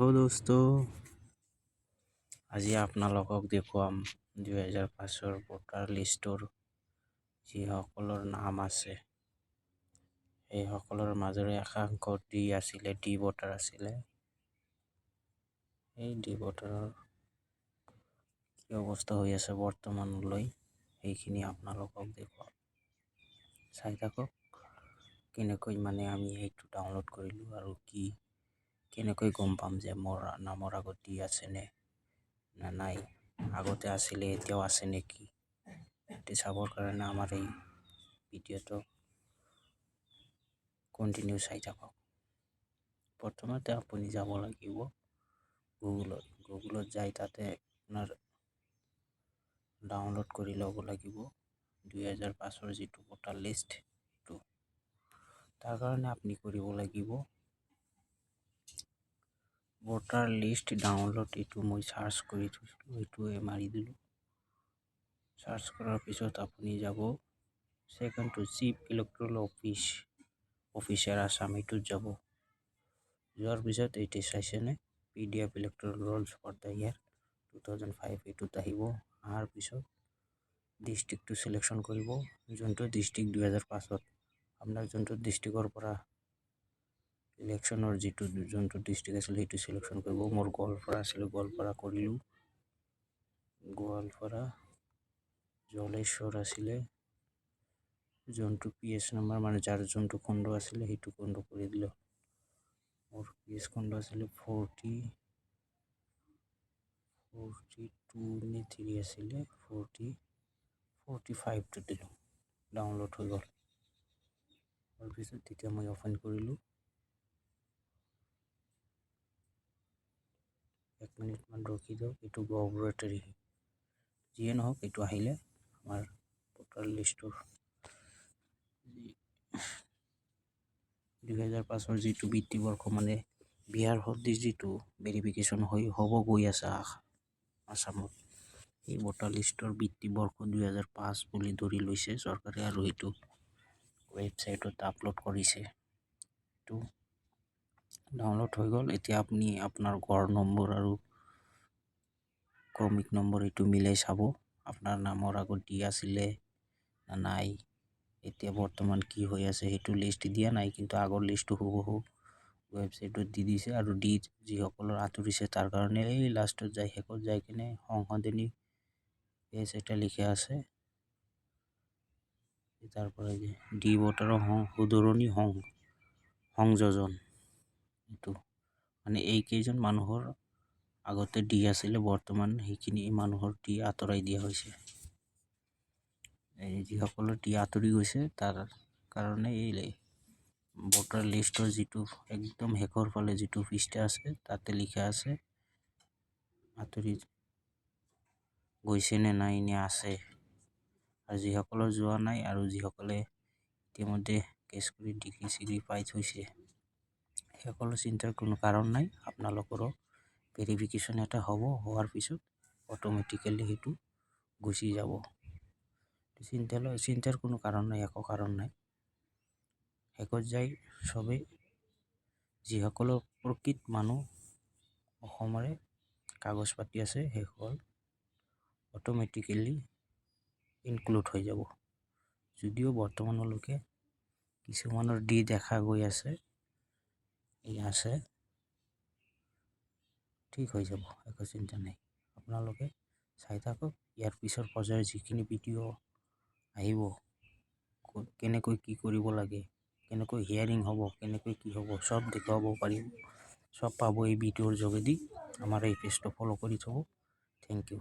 দোস্ত, আজি আপোনালোকক দেখুৱাম 2005 ভোটাৰ লিষ্টৰ যিসকলৰ নাম আছে সেইসকলৰ মাজৰে একাংশ ডি ভোটাৰ আছিলে। এই ডি ভোটাৰৰ কি অৱস্থা হৈ আছে বৰ্তমানলৈ সেইখিনি আপোনালোকক দেখুৱাম। চাই থাকক কেনেকৈ আমি সেইটো ডাউনলোড কৰিলোঁ আৰু কেনেকৈ গম পাম যে মোৰ নামৰ আগত ডি আছে নে নাই, আগতে আছিলে এতিয়াও আছে নেকি। সেইটো চাবৰ কাৰণে আমাৰ এই ভিডিঅ'টো কণ্টিনিউ চাই থাকক। প্ৰথমতে আপুনি যাব লাগিব গুগলত যাই তাতে আপোনাৰ ডাউনলোড কৰি ল'ব লাগিব 2005 যিটো ভোটাৰ লিষ্ট। তাৰ কাৰণে আপুনি কৰিব লাগিব ভোটাৰ লিষ্ট ডাউনলোড। এইটো মই চাৰ্চ কৰি থৈছিলোঁ, এইটোৱে মাৰি দিলোঁ। চাৰ্চ কৰাৰ পিছত আপুনি যাব ছেকেণ্ডটো চিফ ইলেক্ট্ৰেল অফিচাৰ আছাম, এইটোত যাব। যোৱাৰ পিছত এইটো চাইছেনে PDF electoral rolls for the year 2005, এইটোত আহিব। অহাৰ পিছত ডিষ্ট্ৰিক্টটো চিলেকশ্যন কৰিব, যোনটো ডিষ্ট্ৰিক্ট 2005 আপোনাৰ যোনটো ডিষ্ট্ৰিক্টৰ পৰা ইলেকশ্যনৰ যোনটো ডিষ্ট্ৰিক্ট আছিলে সেইটো চিলেকশ্যন কৰিব। মোৰ গোৱালপাৰা আছিলে, গোৱালপাৰা কৰিলোঁ। গোৱালপাৰা জলেশ্বৰ আছিলে, যোনটো PS নাম্বাৰ যাৰ যোনটো খণ্ড আছিলে সেইটো খণ্ড কৰি দিলোঁ। মোৰ PS খণ্ড আছিলে 42 নে 3 আছিলে, 45টো দিলোঁ। ডাউনলোড হৈ গ'ল। তাৰপিছত তেতিয়া মই অপেন কৰিলোঁ। 1 মিনিটমান ৰখি দিয়ক। এইটো গভৰ্ণমেণ্টৰী যিয়ে নহওক, এইটো আহিলে আমাৰ ভোটাৰ লিষ্টৰ 2005 যিটো বৃত্তিবৰ্ষ বিহাৰ সদৃশ যিটো ভেৰিফিকেশ্যন হ'ব গৈ আছে আছামত, এই ভোটাৰ লিষ্টৰ বৃত্তিবৰ্ষ 2005 বুলি ধৰি লৈছে চৰকাৰে আৰু এইটো ৱেবছাইটত আপলোড কৰিছে। এইটো ডাউনলোড হৈ গ'ল। এতিয়া আপুনি আপোনাৰ ঘৰ নম্বৰ আৰু ক্ৰমিক নম্বৰ এইটো মিলাই চাব আপোনাৰ নামৰ আগত ডি আছিলে না নাই। এতিয়া বৰ্তমান কি হৈ আছে সেইটো লিষ্ট দিয়া নাই, কিন্তু আগৰ লিষ্টটো হুবহু ৱেবছাইটত দি দিছে। আৰু যিসকলৰ আঁতৰিছে তাৰ কাৰণে এই লাষ্টত শেষত যাই কিনে সংশোধনী পেজ এটা লিখা আছে, তাৰ পৰা ডি ভোটাৰৰ শুধৰণি সংযোজন। এইটো এইকেইজন মানুহৰ আগতে ডি আছিলে, বৰ্তমান সেইখিনি মানুহৰ ডি আঁতৰাই দিয়া হৈছে। যিসকলৰ ডি আঁতৰি গৈছে তাৰ কাৰণে এই ভোটাৰ লিষ্টৰ যিটো একদম শেষৰ ফালে যিটো পৃষ্ঠা আছে তাতে লিখা আছে আঁতৰি গৈছে নে নাই নে আছে। আৰু যিসকলৰ যোৱা নাই আৰু যিসকলে ইতিমধ্যে কেছ কৰি ডিগ্ৰী পাই থৈছে সেইসকলৰ চিন্তাৰ কোনো কাৰণ নাই। আপোনালোকৰো ভেৰিফিকেশ্যন এটা হ'ব, হোৱাৰ পিছত অট'মেটিকেলি সেইটো গুচি যাব। চিন্তাৰ কোনো কাৰণ নাই, একো কাৰণ নাই। শেষত যাই চবেই যিসকলৰ প্ৰকৃত মানুহ অসমৰে কাগজ পাতি আছে সেইসকল অট'মেটিকেলি ইনক্লুড হৈ যাব। যদিও বৰ্তমানলৈকে কিছুমানৰ ডি দেখা গৈ আছে, ঠিক হৈ যাব, একো চিন্তা নাই। আপোনালোকে চাই থাকক। ইয়াৰ পিছৰ পৰ্যায়ৰ যিখিনি ভিডিঅ' আহিব, কেনেকৈ কি কৰিব লাগে, কেনেকৈ হিয়াৰিং হ'ব, কেনেকৈ কি হ'ব, চব দেখুৱাব পাৰিম, চব পাব এই ভিডিঅ'ৰ যোগেদি। আমাৰ এই পেজটো ফ'ল' কৰি থ'ব। Thank U.